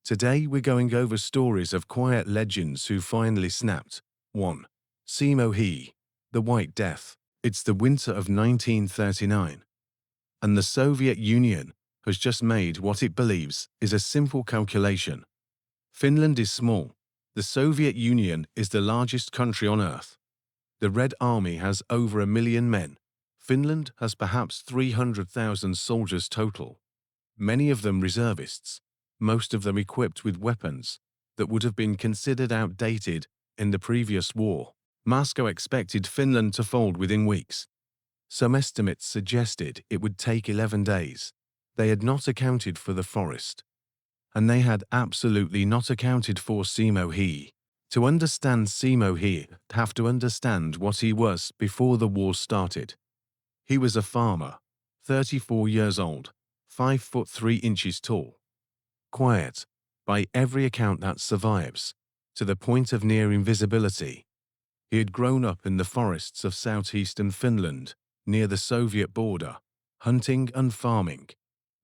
Today we're going over stories of quiet legends who finally snapped. 1. Simo He, the White Death. It's the winter of 1939, and the Soviet Union has just made what it believes is a simple calculation. Finland is small. The Soviet Union is the largest country on Earth. The Red Army has over 1 million men. Finland has perhaps 300,000 soldiers total, many of them reservists, most of them equipped with weapons that would have been considered outdated in the previous war. Moscow expected Finland to fold within weeks. Some estimates suggested it would take 11 days. They had not accounted for the forest. And they had absolutely not accounted for Simo He. To understand Simo He, you'd have to understand what he was before the war started. He was a farmer, 34 years old, 5 foot 3 inches tall. Quiet, by every account that survives, to the point of near invisibility. He had grown up in the forests of southeastern Finland, near the Soviet border, hunting and farming,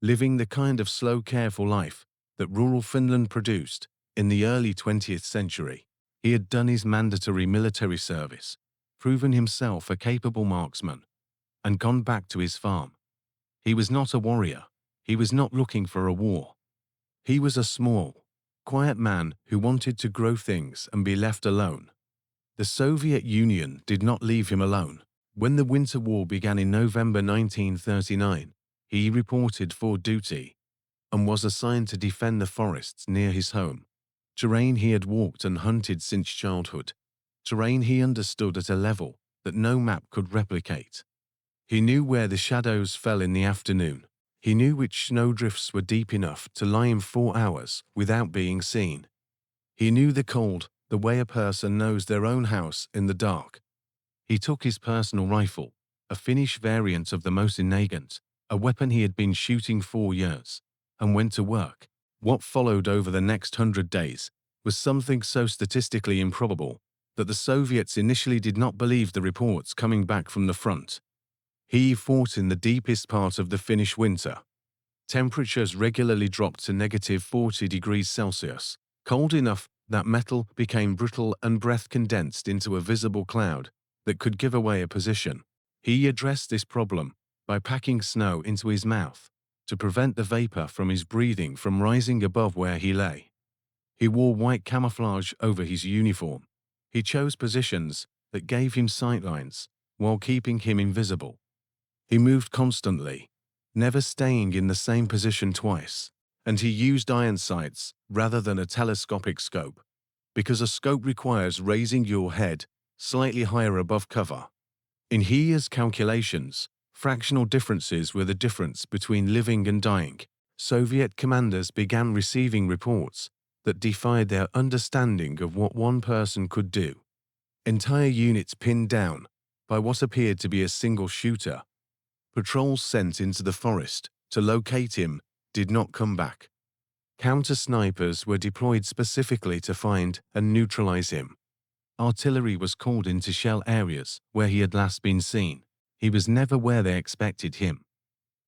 living the kind of slow, careful life that rural Finland produced in the early 20th century. He had done his mandatory military service, proven himself a capable marksman, and gone back to his farm. He was not a warrior. He was not looking for a war. He was a small, quiet man who wanted to grow things and be left alone. The Soviet Union did not leave him alone. When the Winter War began in November 1939, he reported for duty and was assigned to defend the forests near his home, terrain he had walked and hunted since childhood, terrain he understood at a level that no map could replicate. He knew where the shadows fell in the afternoon. He knew which snowdrifts were deep enough to lie in 4 hours without being seen. He knew the cold the way a person knows their own house in the dark. He took his personal rifle, a Finnish variant of the Mosin Nagant, a weapon he had been shooting 4 years, and went to work. What followed over the next 100 days was something so statistically improbable that the Soviets initially did not believe the reports coming back from the front. He fought in the deepest part of the Finnish winter. Temperatures regularly dropped to -40 degrees Celsius, cold enough that metal became brittle and breath condensed into a visible cloud that could give away a position. He addressed this problem by packing snow into his mouth to prevent the vapor from his breathing from rising above where he lay. He wore white camouflage over his uniform. He chose positions that gave him sightlines while keeping him invisible. He moved constantly, never staying in the same position twice, and he used iron sights rather than a telescopic scope, because a scope requires raising your head slightly higher above cover. In He's calculations, fractional differences were the difference between living and dying. Soviet commanders began receiving reports that defied their understanding of what one person could do. Entire units pinned down by what appeared to be a single shooter. Patrols sent into the forest to locate him did not come back. Counter-snipers were deployed specifically to find and neutralize him. Artillery was called into shell areas where he had last been seen. He was never where they expected him.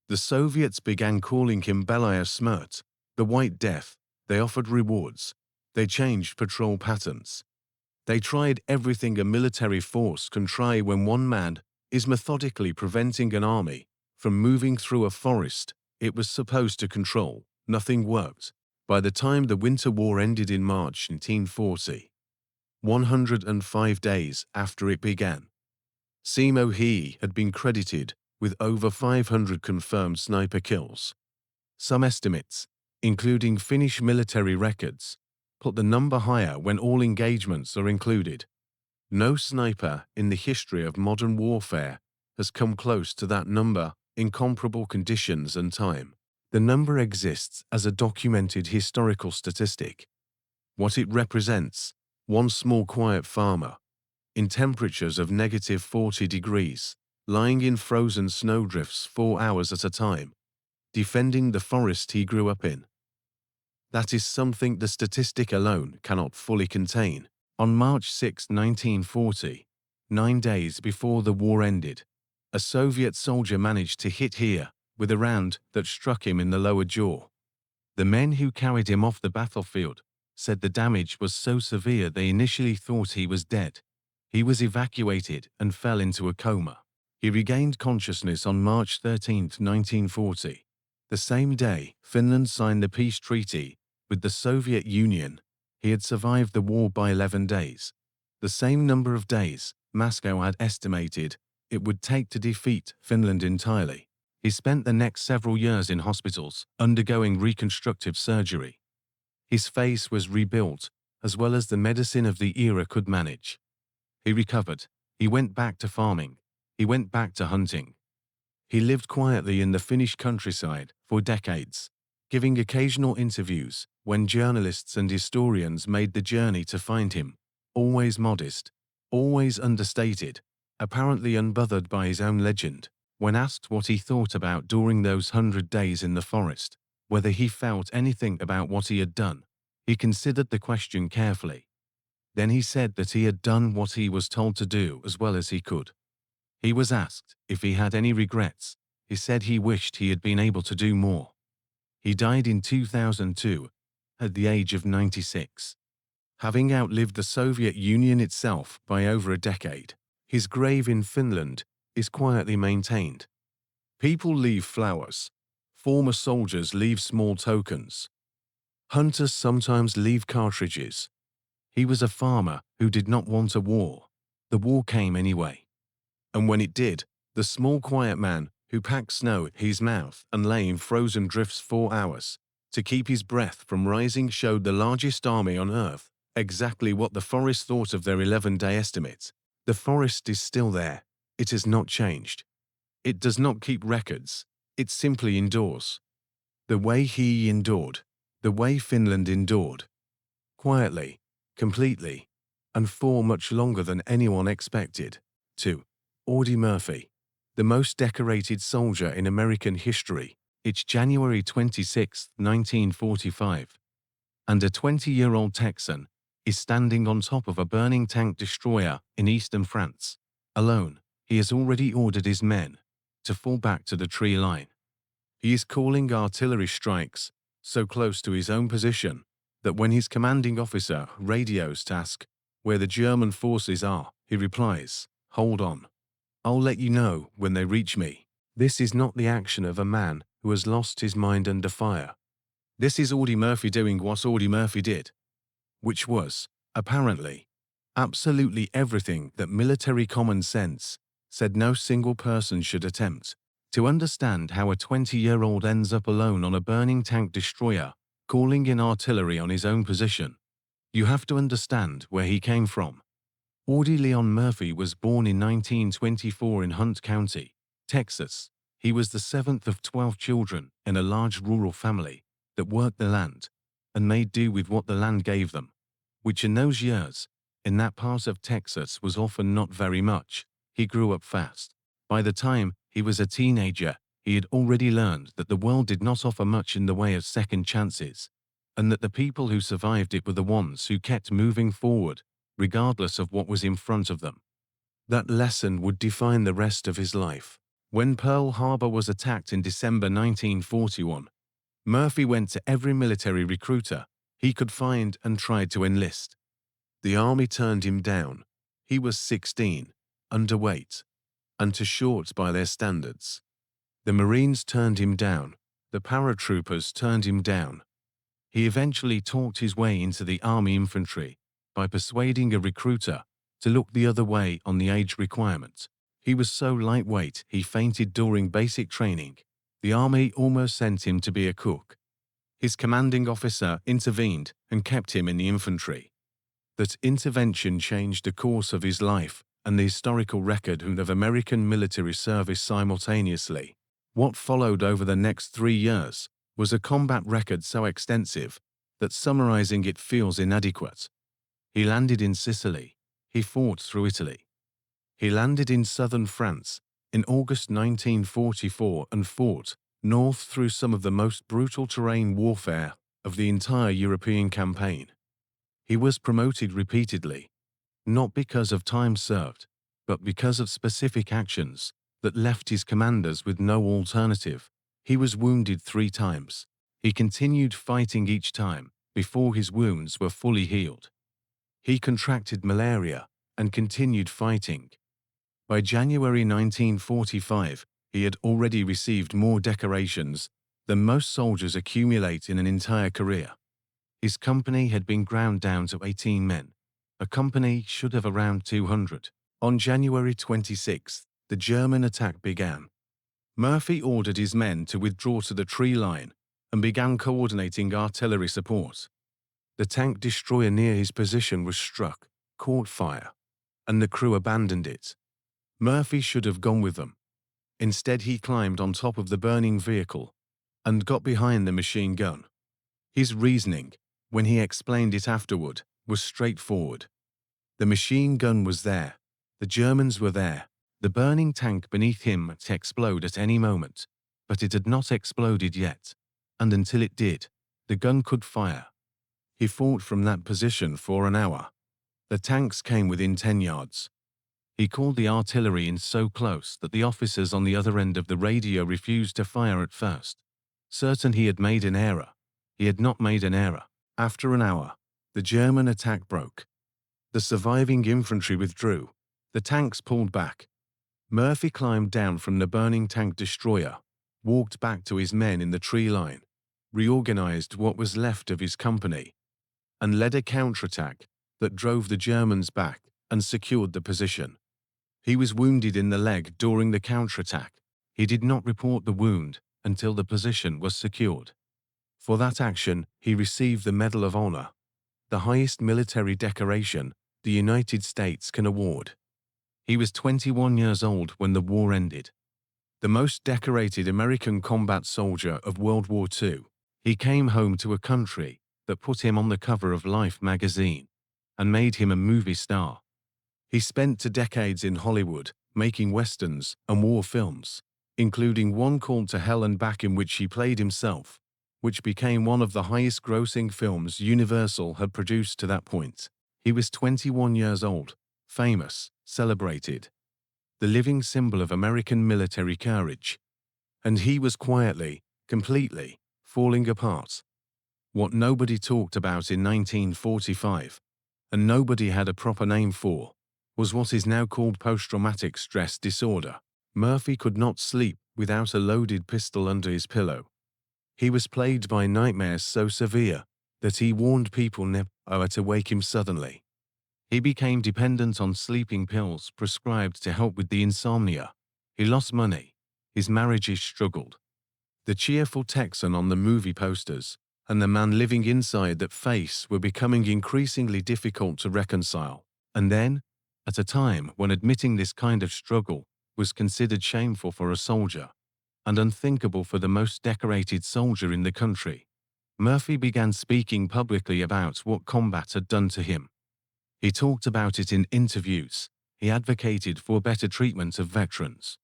The Soviets began calling him Belaya Smrt, the White Death. They offered rewards. They changed patrol patterns. They tried everything a military force can try when one man is methodically preventing an army from moving through a forest it was supposed to control. Nothing worked. By the time the Winter War ended in March 1940, 105 days after it began, Simo He had been credited with over 500 confirmed sniper kills. Some estimates, including Finnish military records, put the number higher when all engagements are included. No sniper in the history of modern warfare has come close to that number in comparable conditions and time. The number exists as a documented historical statistic. What it represents: one small quiet farmer, in temperatures of -40 degrees, lying in frozen snowdrifts 4 hours at a time, defending the forest he grew up in. That is something the statistic alone cannot fully contain. On March 6, 1940, 9 days before the war ended, a Soviet soldier managed to hit He with a round that struck him in the lower jaw. The men who carried him off the battlefield said the damage was so severe they initially thought he was dead. He was evacuated and fell into a coma. He regained consciousness on March 13, 1940. The same day, Finland signed the peace treaty with the Soviet Union. He had survived the war by 11 days. The same number of days Moscow had estimated it would take to defeat Finland entirely. He spent the next several years in hospitals, undergoing reconstructive surgery. His face was rebuilt, as well as the medicine of the era could manage. He recovered. He went back to farming. He went back to hunting. He lived quietly in the Finnish countryside for decades, giving occasional interviews when journalists and historians made the journey to find him, always modest, always understated, apparently unbothered by his own legend. When asked what he thought about during those 100 days in the forest, whether he felt anything about what he had done, he considered the question carefully. Then he said that he had done what he was told to do as well as he could. He was asked if he had any regrets. He said he wished he had been able to do more. He died in 2002 at the age of 96. Having outlived the Soviet Union itself by over a decade, his grave in Finland is quietly maintained. People leave flowers. Former soldiers leave small tokens. Hunters sometimes leave cartridges. He was a farmer who did not want a war. The war came anyway. And when it did, the small quiet man who packed snow in his mouth and lay in frozen drifts 4 hours to keep his breath from rising showed the largest army on Earth exactly what the forest thought of their 11-day estimate. The forest is still there. It has not changed. It does not keep records. It simply endures. The way he endured, the way Finland endured. Quietly, completely, and for much longer than anyone expected. 2. Audie Murphy, the most decorated soldier in American history. It's January 26, 1945. And a 20-year-old Texan is standing on top of a burning tank destroyer in eastern France. Alone, he has already ordered his men to fall back to the tree line. He is calling artillery strikes so close to his own position that when his commanding officer radios to ask where the German forces are, he replies, "Hold on. I'll let you know when they reach me." This is not the action of a man who has lost his mind under fire. This is Audie Murphy doing what Audie Murphy did, which was, apparently, absolutely everything that military common sense said no single person should attempt. To understand how a 20-year-old ends up alone on a burning tank destroyer, calling in artillery on his own position, you have to understand where he came from. Audie Leon Murphy was born in 1924 in Hunt County, Texas. He was the 7th of 12 children in a large rural family that worked the land and made do with what the land gave them, which in those years, in that part of Texas, was often not very much. He grew up fast. By the time he was a teenager, he had already learned that the world did not offer much in the way of second chances, and that the people who survived it were the ones who kept moving forward, regardless of what was in front of them. That lesson would define the rest of his life. When Pearl Harbor was attacked in December 1941, Murphy went to every military recruiter he could find and tried to enlist. The Army turned him down. He was 16, underweight, and too short by their standards. The Marines turned him down. The paratroopers turned him down. He eventually talked his way into the Army infantry by persuading a recruiter to look the other way on the age requirement. He was so lightweight he fainted during basic training. The Army almost sent him to be a cook. His commanding officer intervened and kept him in the infantry. That intervention changed the course of his life and the historical record of American military service simultaneously. What followed over the next 3 years was a combat record so extensive that summarizing it feels inadequate. He landed in Sicily. He fought through Italy. He landed in southern France in August 1944 and fought north through some of the most brutal terrain warfare of the entire European campaign. He was promoted repeatedly, not because of time served, but because of specific actions that left his commanders with no alternative. He was wounded 3 times. He continued fighting each time before his wounds were fully healed. He contracted malaria and continued fighting. By January 1945, he had already received more decorations than most soldiers accumulate in an entire career. His company had been ground down to 18 men. A company should have around 200. On January 26, the German attack began. Murphy ordered his men to withdraw to the tree line and began coordinating artillery support. The tank destroyer near his position was struck, caught fire, and the crew abandoned it. Murphy should have gone with them. Instead, he climbed on top of the burning vehicle and got behind the machine gun. His reasoning, when he explained it afterward, was straightforward. The machine gun was there. The Germans were there. The burning tank beneath him might explode at any moment, but it had not exploded yet, and until it did, the gun could fire. He fought from that position for an hour. The tanks came within 10 yards. He called the artillery in so close that the officers on the other end of the radio refused to fire at first. Certain he had made an error. He had not made an error. After an hour, the German attack broke. The surviving infantry withdrew. The tanks pulled back. Murphy climbed down from the burning tank destroyer, walked back to his men in the tree line, reorganized what was left of his company, and led a counterattack that drove the Germans back and secured the position. He was wounded in the leg during the counterattack. He did not report the wound until the position was secured. For that action, he received the Medal of Honor, the highest military decoration the United States can award. He was 21 years old when the war ended. The most decorated American combat soldier of World War II, he came home to a country that put him on the cover of Life magazine and made him a movie star. He spent 2 decades in Hollywood making westerns and war films, including one called To Hell and Back in which he played himself, which became one of the highest-grossing films Universal had produced to that point. He was 21 years old, famous, celebrated, the living symbol of American military courage. And he was quietly, completely, falling apart. What nobody talked about in 1945, and nobody had a proper name for, was what is now called post-traumatic stress disorder. Murphy could not sleep without a loaded pistol under his pillow. He was plagued by nightmares so severe that he warned people never to wake him suddenly. He became dependent on sleeping pills prescribed to help with the insomnia. He lost money. His marriages struggled. The cheerful Texan on the movie posters and the man living inside that face were becoming increasingly difficult to reconcile. And then, at a time when admitting this kind of struggle was considered shameful for a soldier and unthinkable for the most decorated soldier in the country, Murphy began speaking publicly about what combat had done to him. He talked about it in interviews. He advocated for better treatment of veterans.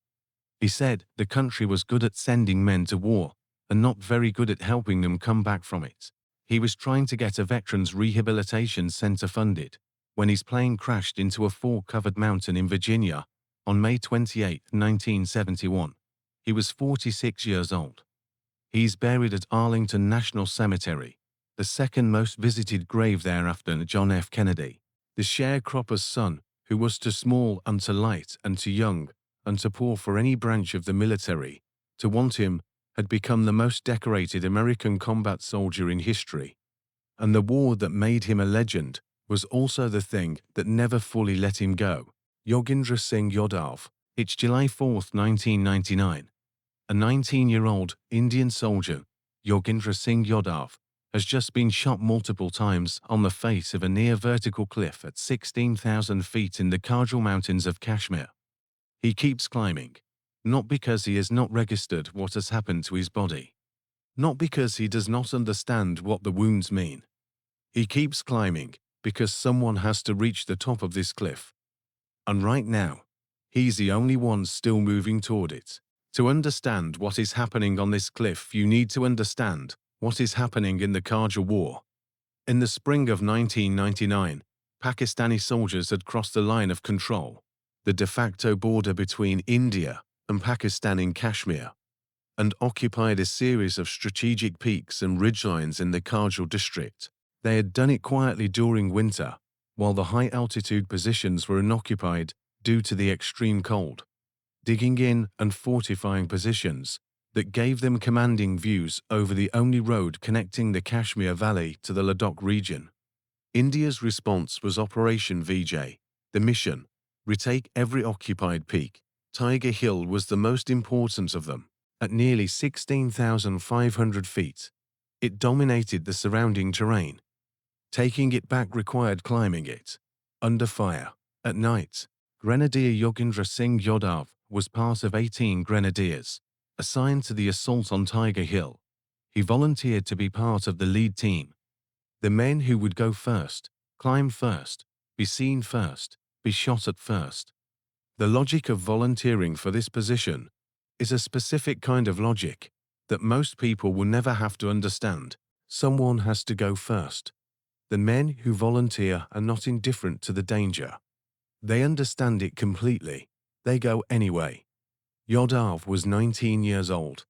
He said the country was good at sending men to war and not very good at helping them come back from it. He was trying to get a veterans rehabilitation center funded when his plane crashed into a fog-covered mountain in Virginia on May 28, 1971. He was 46 years old. He is buried at Arlington National Cemetery, the second most visited grave there after John F. Kennedy. The sharecropper's son, who was too small and too light and too young and too poor for any branch of the military to want him, had become the most decorated American combat soldier in history. And the war that made him a legend was also the thing that never fully let him go. Yogendra Singh Yadav. It's July 4, 1999. A 19-year-old Indian soldier, Yogendra Singh Yadav, has just been shot multiple times on the face of a near-vertical cliff at 16,000 feet in the Kargil Mountains of Kashmir. He keeps climbing, not because he has not registered what has happened to his body, not because he does not understand what the wounds mean. He keeps climbing because someone has to reach the top of this cliff. And right now, he's the only one still moving toward it. To understand what is happening on this cliff, you need to understand what is happening in the Kargil War. In the spring of 1999, Pakistani soldiers had crossed the line of control, the de facto border between India and Pakistan in Kashmir. and occupied a series of strategic peaks and ridgelines in the Kargil district. They had done it quietly during winter, while the high-altitude positions were unoccupied due to the extreme cold, digging in and fortifying positions that gave them commanding views over the only road connecting the Kashmir Valley to the Ladakh region. India's response was Operation Vijay. The mission, retake every occupied peak. Tiger Hill was the most important of them. At nearly 16,500 feet, it dominated the surrounding terrain. Taking it back required climbing it, under fire. At night, Grenadier Yogendra Singh Yadav was part of 18 grenadiers, assigned to the assault on Tiger Hill. He volunteered to be part of the lead team. The men who would go first, climb first, be seen first, be shot at first. The logic of volunteering for this position is a specific kind of logic that most people will never have to understand. Someone has to go first. The men who volunteer are not indifferent to the danger. They understand it completely. They go anyway. Yadav was 19 years old.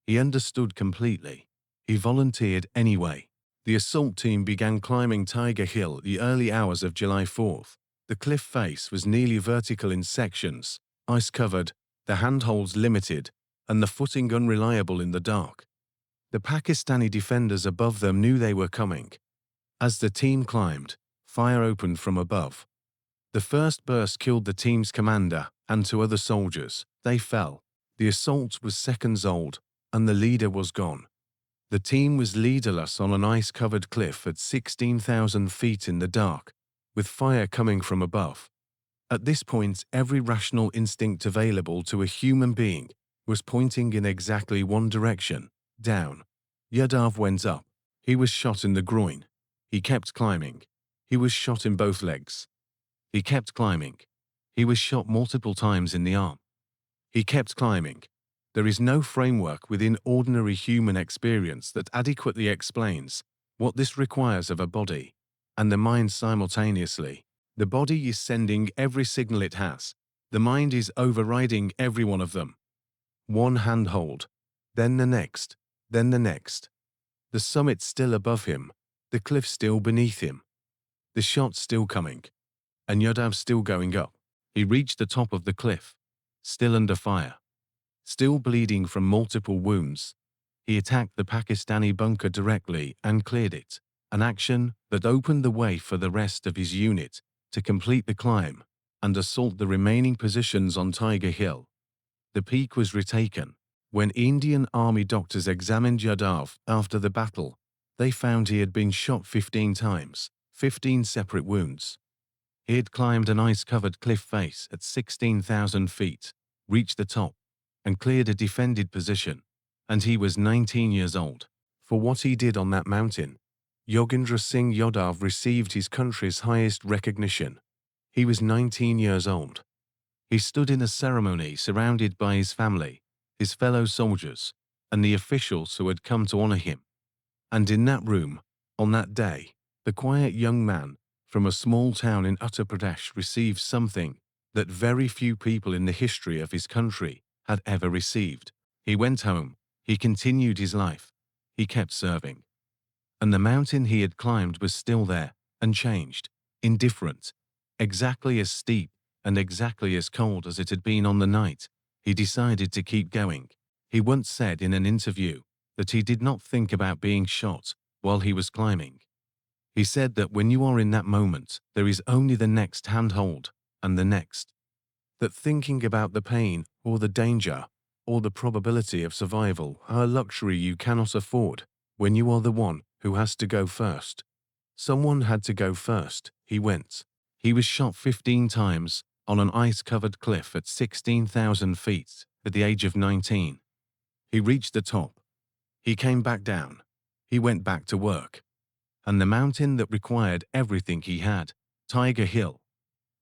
He understood completely. He volunteered anyway. The assault team began climbing Tiger Hill the early hours of July 4th. The cliff face was nearly vertical in sections, ice-covered, the handholds limited, and the footing unreliable in the dark. The Pakistani defenders above them knew they were coming. As the team climbed, fire opened from above. The first burst killed the team's commander and 2 other soldiers. They fell. The assault was seconds old, and the leader was gone. The team was leaderless on an ice-covered cliff at 16,000 feet in the dark, with fire coming from above. At this point, every rational instinct available to a human being was pointing in exactly one direction, down. Yadav went up. He was shot in the groin. He kept climbing. He was shot in both legs. He kept climbing. He was shot multiple times in the arm. He kept climbing. There is no framework within ordinary human experience that adequately explains what this requires of a body and the mind simultaneously. The body is sending every signal it has. The mind is overriding every one of them. One handhold, then the next, then the next. The summit still above him, the cliff still beneath him. The shot still coming, and Yadav still going up. He reached the top of the cliff, still under fire. Still bleeding from multiple wounds, he attacked the Pakistani bunker directly and cleared it, an action that opened the way for the rest of his unit to complete the climb and assault the remaining positions on Tiger Hill. The peak was retaken. When Indian Army doctors examined Yadav after the battle, they found he had been shot 15 times, 15 separate wounds. He had climbed an ice-covered cliff face at 16,000 feet, reached the top, and cleared a defended position, and he was 19 years old. For what he did on that mountain, Yogendra Singh Yadav received his country's highest recognition. He was 19 years old. He stood in a ceremony surrounded by his family, his fellow soldiers, and the officials who had come to honor him. And in that room, on that day, the quiet young man from a small town in Uttar Pradesh received something that very few people in the history of his country had ever received. He went home. He continued his life. He kept serving. And the mountain he had climbed was still there, unchanged, indifferent, exactly as steep and exactly as cold as it had been on the night he decided to keep going. He once said in an interview that he did not think about being shot while he was climbing. He said that when you are in that moment, there is only the next handhold and the next. That thinking about the pain or the danger or the probability of survival are a luxury you cannot afford when you are the one who has to go first. Someone had to go first. He went. He was shot 15 times on an ice-covered cliff at 16,000 feet at the age of 19. He reached the top. He came back down. He went back to work. And the mountain that required everything he had, Tiger Hill,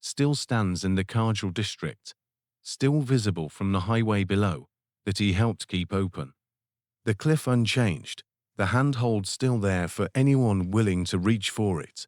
still stands in the Kargil district, still visible from the highway below that he helped keep open. The cliff unchanged, the handhold still there for anyone willing to reach for it.